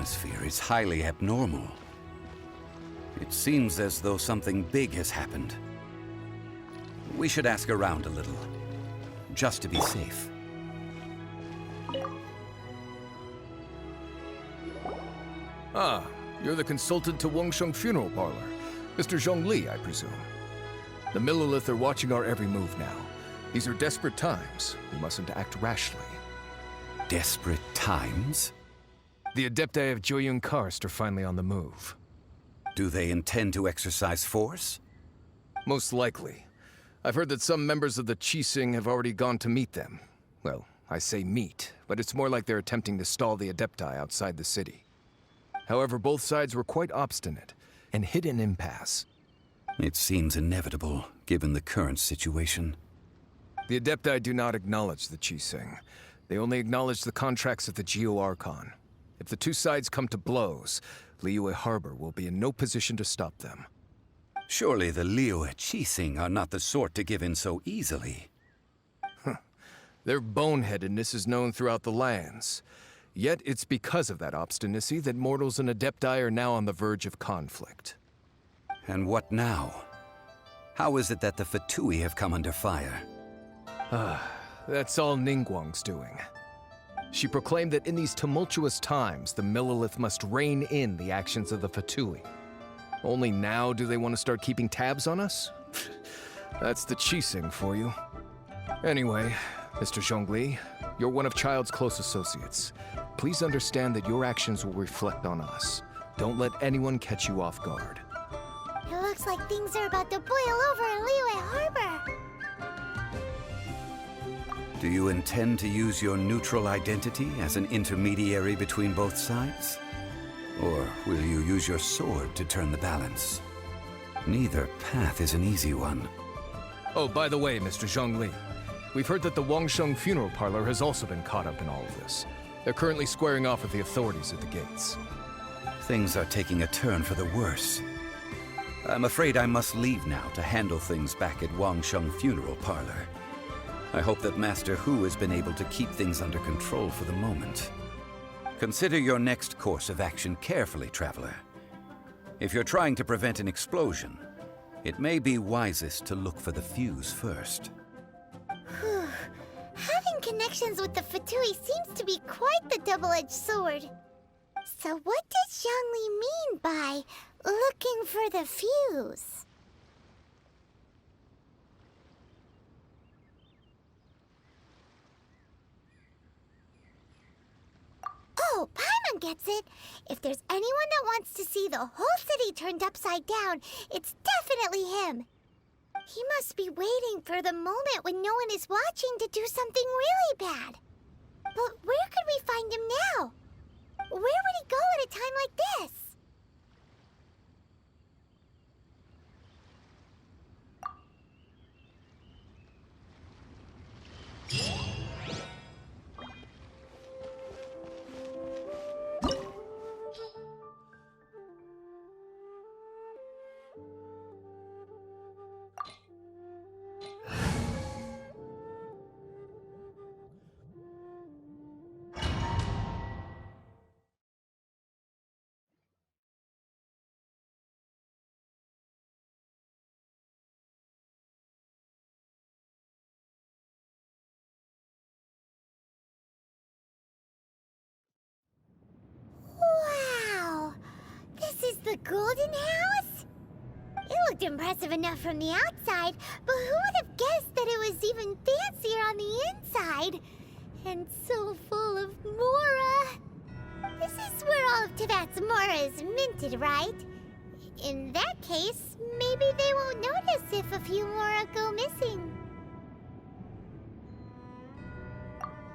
atmosphere is highly abnormal. It seems as though something big has happened. We should ask around a little, just to be safe. Ah, you're the consultant to Wangsheng Funeral Parlor. Mr. Zhongli, I presume. The Millilith are watching our every move now. These are desperate times. We mustn't act rashly. Desperate times? The Adepti of Joyun Karst are finally on the move. Do they intend to exercise force? Most likely. I've heard that some members of the Qixing have already gone to meet them. Well, I say meet, but it's more like they're attempting to stall the Adepti outside the city. However, both sides were quite obstinate and hit an impasse. It seems inevitable, given the current situation. The Adepti do not acknowledge the Qixing. They only acknowledge the contracts of the Geo-Archon. If the two sides come to blows, Liyue Harbor will be in no position to stop them. Surely the Liyue Qixing are not the sort to give in so easily. Their boneheadedness is known throughout the lands. Yet it's because of that obstinacy that mortals and Adepti are now on the verge of conflict. And what now? How is it that the Fatui have come under fire? That's all Ningguang's doing. She proclaimed that in these tumultuous times, the Millilith must rein in the actions of the Fatui. Only now do they want to start keeping tabs on us? That's the Qixing for you. Anyway, Mr. Zhongli, you're one of Childe's close associates. Please understand that your actions will reflect on us. Don't let anyone catch you off guard. It looks like things are about to boil over in Liyue Harbor. Do you intend to use your neutral identity as an intermediary between both sides? Or will you use your sword to turn the balance? Neither path is an easy one. Oh, by the way, Mr. Zhongli, we've heard that the Wangsheng Funeral Parlor has also been caught up in all of this. They're currently squaring off with the authorities at the gates. Things are taking a turn for the worse. I'm afraid I must leave now to handle things back at Wangsheng Funeral Parlor. I hope that Master Hu has been able to keep things under control for the moment. Consider your next course of action carefully, Traveler. If you're trying to prevent an explosion, it may be wisest to look for the fuse first. Having connections with the Fatui seems to be quite the double-edged sword. So what does Zhongli mean by looking for the fuse? Oh, Paimon gets it. If there's anyone that wants to see the whole city turned upside down, it's definitely him. He must be waiting for the moment when no one is watching to do something really bad. But where could we find him now? Where would he go at a time like this? Wow! This is the Golden House? It looked impressive enough from the outside, but who would have guessed that it was even fancier on the inside? And so full of Mora. This is where all of Tibet's Mora is minted, right? In that case, maybe they won't notice if a few Mora go missing.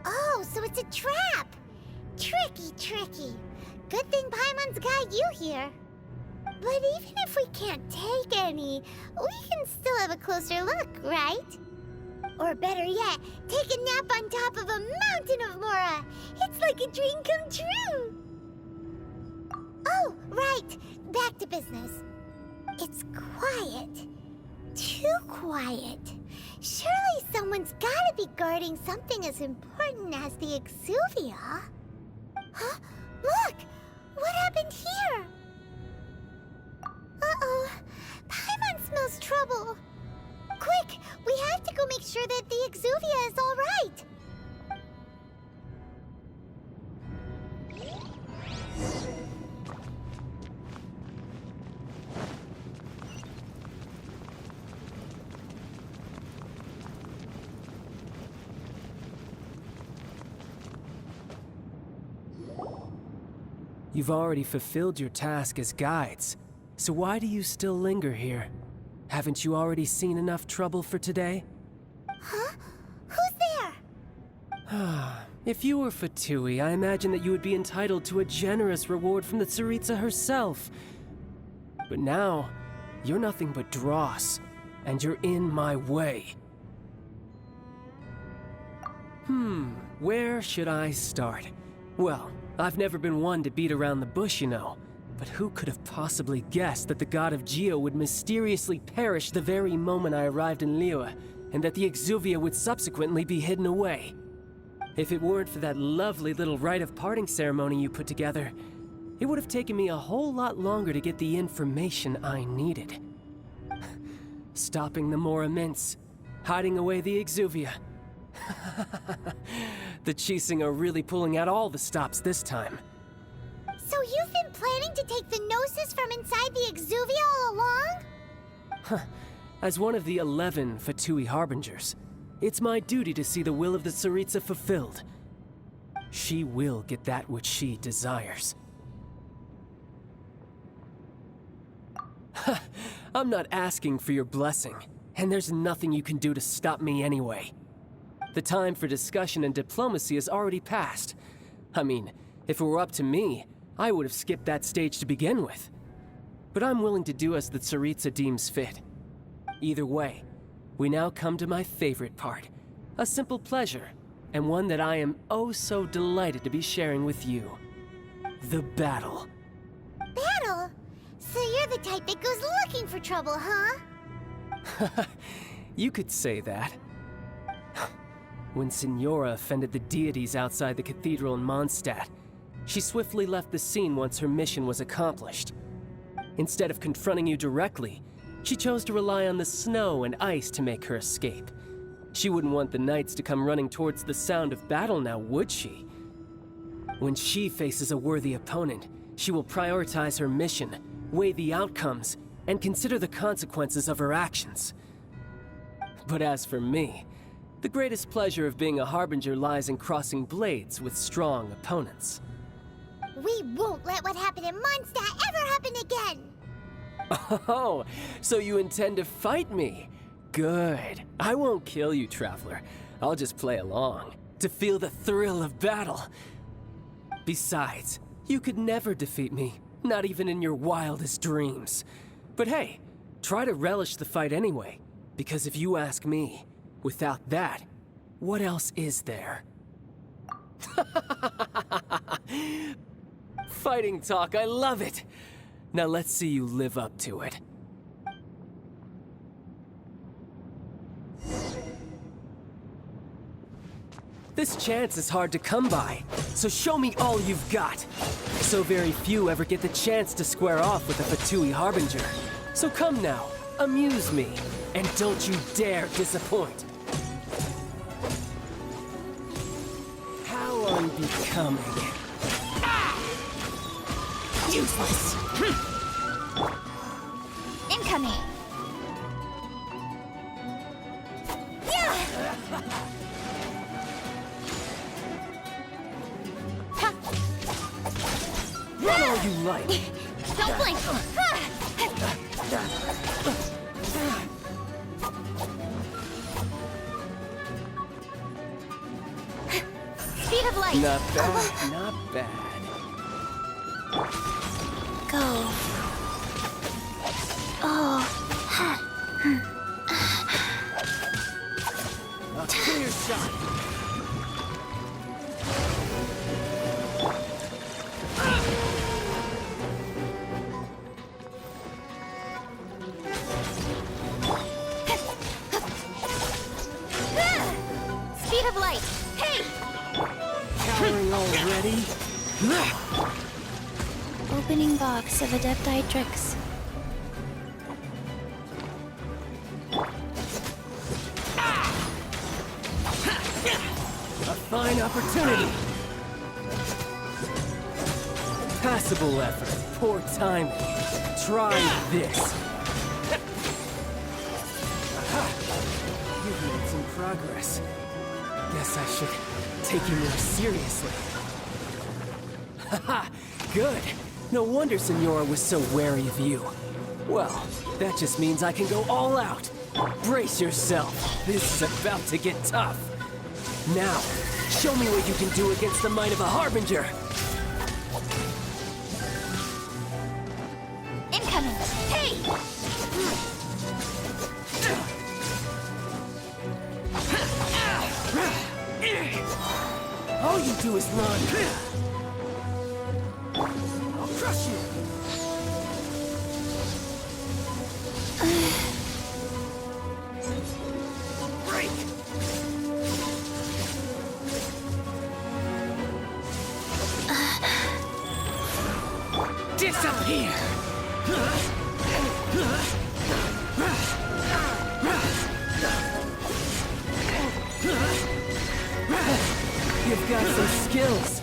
Oh, so it's a trap! Tricky, tricky. Good thing Paimon's got you here. But even if we can't take any, we can still have a closer look, right? Or better yet, take a nap on top of a mountain of Mora. It's like a dream come true. Oh, right. Back to business. It's quiet. Too quiet. Surely someone's gotta be guarding something as important as the Exuvia. Huh? Look! What happened here? Uh-oh. Paimon smells trouble. Quick! We have to go make sure that the Exuvia is all right. You've already fulfilled your task as guides, so why do you still linger here? Haven't you already seen enough trouble for today? Huh? Who's there? If you were Fatui, I imagine that you would be entitled to a generous reward from the Tsaritsa herself. But now, you're nothing but dross, and you're in my way. Where should I start? Well, I've never been one to beat around the bush, you know. But who could have possibly guessed that the god of Geo would mysteriously perish the very moment I arrived in Liyue, and that the Exuvia would subsequently be hidden away? If it weren't for that lovely little rite of parting ceremony you put together, it would have taken me a whole lot longer to get the information I needed. Stopping the Mora Mints, hiding away the Exuvia. The Chising are really pulling out all the stops this time. So you've been planning to take the Gnosis from inside the Exuvia all along? As one of the 11 Fatui Harbingers, it's my duty to see the will of the Tsaritsa fulfilled. She will get that which she desires. I'm not asking for your blessing, and there's nothing you can do to stop me anyway. The time for discussion and diplomacy has already passed. I mean, if it were up to me, I would have skipped that stage to begin with. But I'm willing to do as the Tsaritsa deems fit. Either way, we now come to my favorite part. A simple pleasure, and one that I am oh so delighted to be sharing with you. The battle. Battle? So you're the type that goes looking for trouble, huh? You could say that. When Signora offended the deities outside the cathedral in Mondstadt, she swiftly left the scene once her mission was accomplished. Instead of confronting you directly, she chose to rely on the snow and ice to make her escape. She wouldn't want the knights to come running towards the sound of battle now, would she? When she faces a worthy opponent, she will prioritize her mission, weigh the outcomes, and consider the consequences of her actions. But as for me, the greatest pleasure of being a Harbinger lies in crossing blades with strong opponents. We won't let what happened in Mondstadt ever happen again! Oh, so you intend to fight me? Good. I won't kill you, Traveler. I'll just play along, to feel the thrill of battle. Besides, you could never defeat me, not even in your wildest dreams. But hey, try to relish the fight anyway, because if you ask me, without that, what else is there? Fighting talk, I love it! Now let's see you live up to it. This chance is hard to come by, so show me all you've got. So very few ever get the chance to square off with a Fatui Harbinger. So come now, amuse me, and don't you dare disappoint. How unbecoming. Useless! Incoming! Run all you like! Don't blink! Speed of light! Not bad, not bad. Go. Oh. A clear shot! Speed of light! Hey! Cowering already? box of Adepti tricks. A fine opportunity. Passable effort, poor timing. Try this. Aha! You've made some progress. Guess I should take you more seriously. Haha, good. No wonder Senora was so wary of you. Well, that just means I can go all out. Brace yourself. This is about to get tough. Now, show me what you can do against the might of a Harbinger. Incoming! Hey! All you do is run. I'll crush you. Break. Disappear. You've got some skills.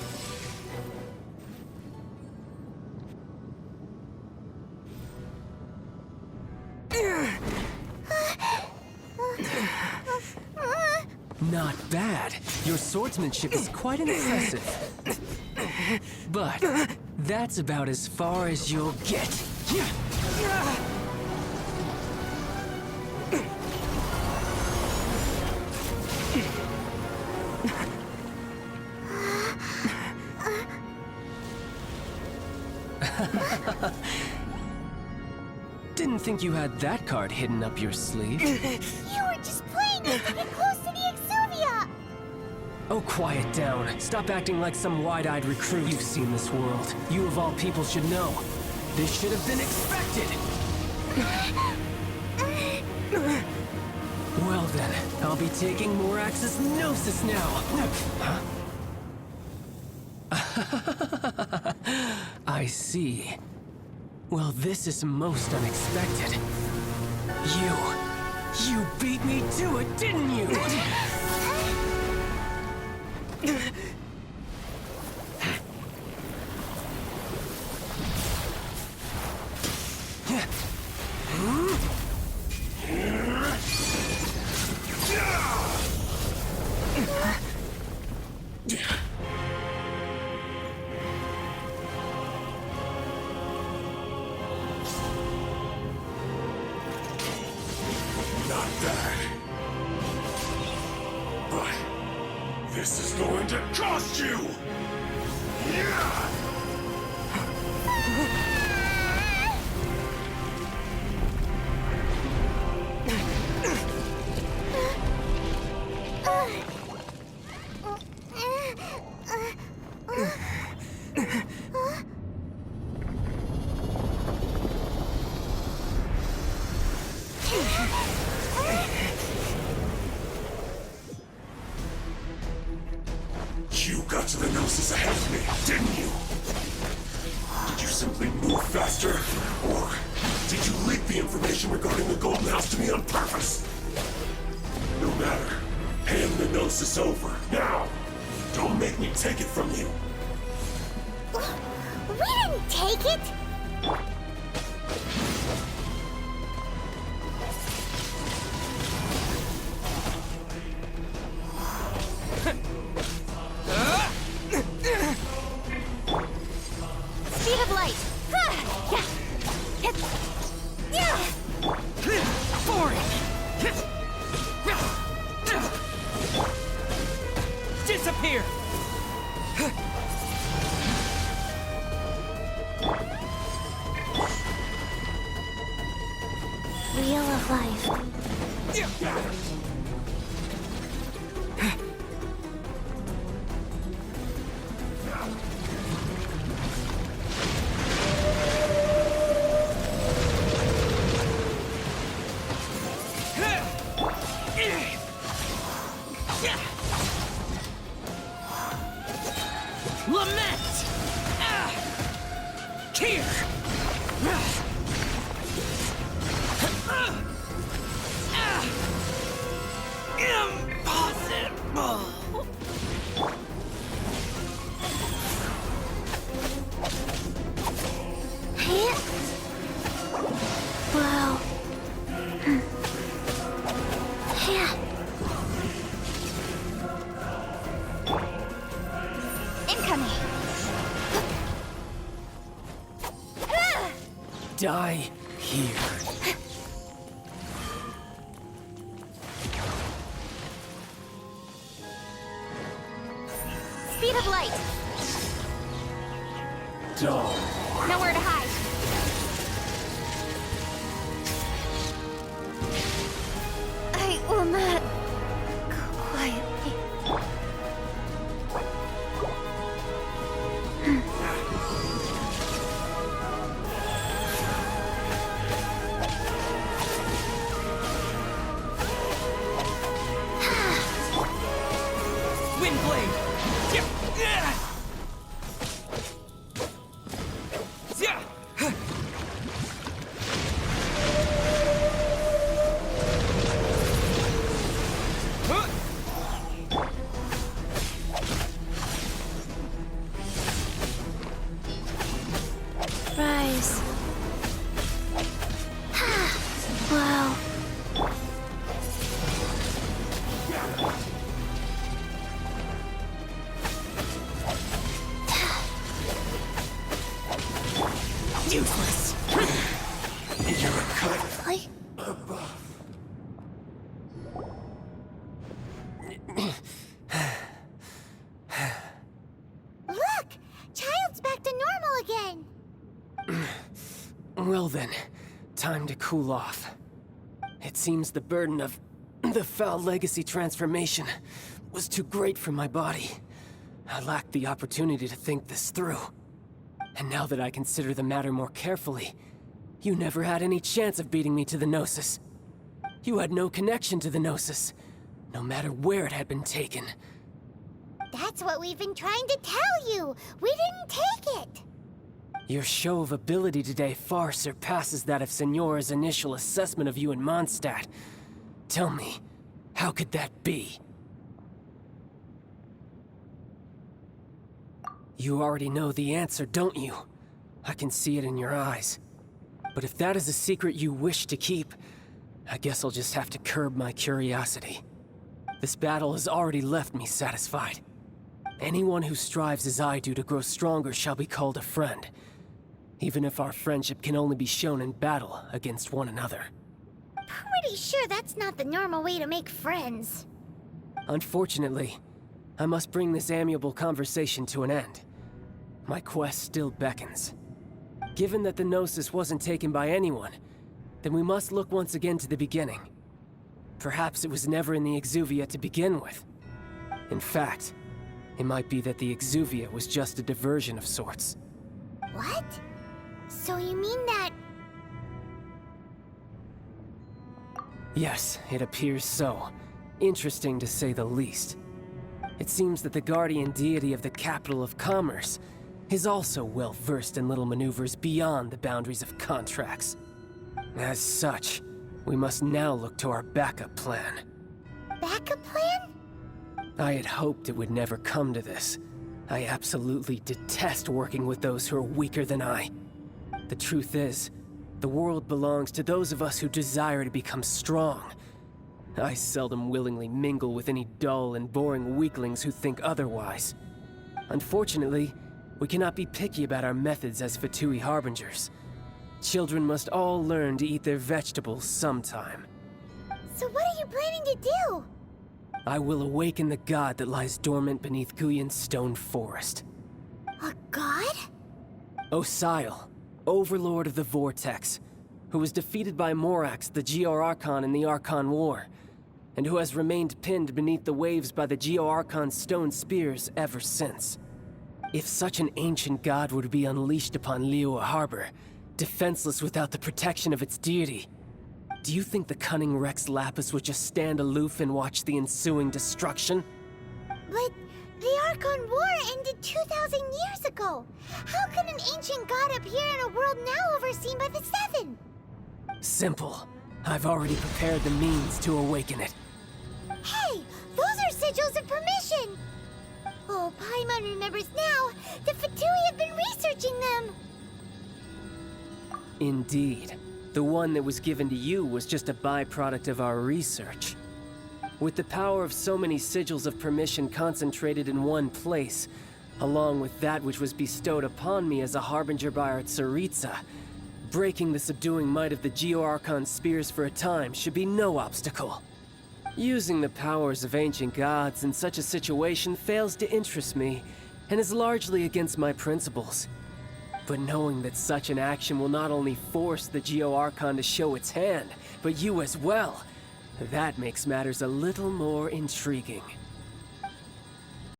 Not bad. Your swordsmanship is quite impressive. But that's about as far as you'll get. Didn't think you had that card hidden up your sleeve. You were just playing us to get close to the Exuvia! Oh, quiet down. Stop acting like some wide-eyed recruit. You've seen this world. You of all people should know. This should have been expected! Well then, I'll be taking more Axis Gnosis now. Huh? I see. Well, this is most unexpected. You beat me to it, didn't you? Not bad. But this is going to cost you! Yeah! You got to the Gnosis ahead of me, didn't you? Did you simply move faster? Or did you leak the information regarding the Golden House to me on purpose? No matter. Hand the Gnosis over, now! Don't make me take it from you! We didn't take it! Speed of light! Boring! Disappear! Wheel of life. Lament! Here! Wow. Yeah. Incoming. Die here. Speed of light. Dull. Nowhere to hide. I will not go quietly. Windblade! Rise. Wow. Useless. You're a cut I... above. Look! Childe's back to normal again. Well then, time to cool off. It seems the burden of the foul legacy transformation was too great for my body. I lacked the opportunity to think this through. And now that I consider the matter more carefully, you never had any chance of beating me to the Gnosis. You had no connection to the Gnosis, no matter where it had been taken. That's what we've been trying to tell you. We didn't take it. Your show of ability today far surpasses that of Signora's initial assessment of you in Mondstadt. Tell me, how could that be? You already know the answer, don't you? I can see it in your eyes. But if that is a secret you wish to keep, I guess I'll just have to curb my curiosity. This battle has already left me satisfied. Anyone who strives as I do to grow stronger shall be called a friend, even if our friendship can only be shown in battle against one another. Pretty sure that's not the normal way to make friends. Unfortunately, I must bring this amiable conversation to an end. My quest still beckons. Given that the Gnosis wasn't taken by anyone, then we must look once again to the beginning. Perhaps it was never in the Exuvia to begin with. In fact, it might be that the Exuvia was just a diversion of sorts. What? So you mean that... Yes, it appears so. Interesting to say the least. It seems that the guardian deity of the capital of commerce is also well versed in little maneuvers beyond the boundaries of contracts. As such, we must now look to our backup plan. backup plan? I had hoped it would never come to this. I absolutely detest working with those who are weaker than I. The truth is, the world belongs to those of us who desire to become strong. I seldom willingly mingle with any dull and boring weaklings who think otherwise. Unfortunately, we cannot be picky about our methods as Fatui Harbingers. Children must all learn to eat their vegetables sometime. So what are you planning to do? I will awaken the god that lies dormant beneath Guyon's stone forest. A god? Osial, overlord of the Vortex, who was defeated by Morax, the Geo-Archon in the Archon War, and who has remained pinned beneath the waves by the Geo-Archon's stone spears ever since. If such an ancient god were to be unleashed upon Liyue Harbor, defenseless without the protection of its deity, do you think the cunning Rex Lapis would just stand aloof and watch the ensuing destruction? But the Archon War ended 2,000 years ago. How can an ancient god appear in a world now overseen by the Seven? Simple. I've already prepared the means to awaken it. Hey, those are sigils of permission! Oh, Paimon remembers now. The Fatui have been researching them. Indeed. The one that was given to you was just a byproduct of our research. With the power of so many sigils of permission concentrated in one place, along with that which was bestowed upon me as a harbinger by our Tsaritsa, breaking the subduing might of the Geo-Archon spears for a time should be no obstacle. Using the powers of ancient gods in such a situation fails to interest me, and is largely against my principles. But knowing that such an action will not only force the Geo-Archon to show its hand, but you as well, that makes matters a little more intriguing.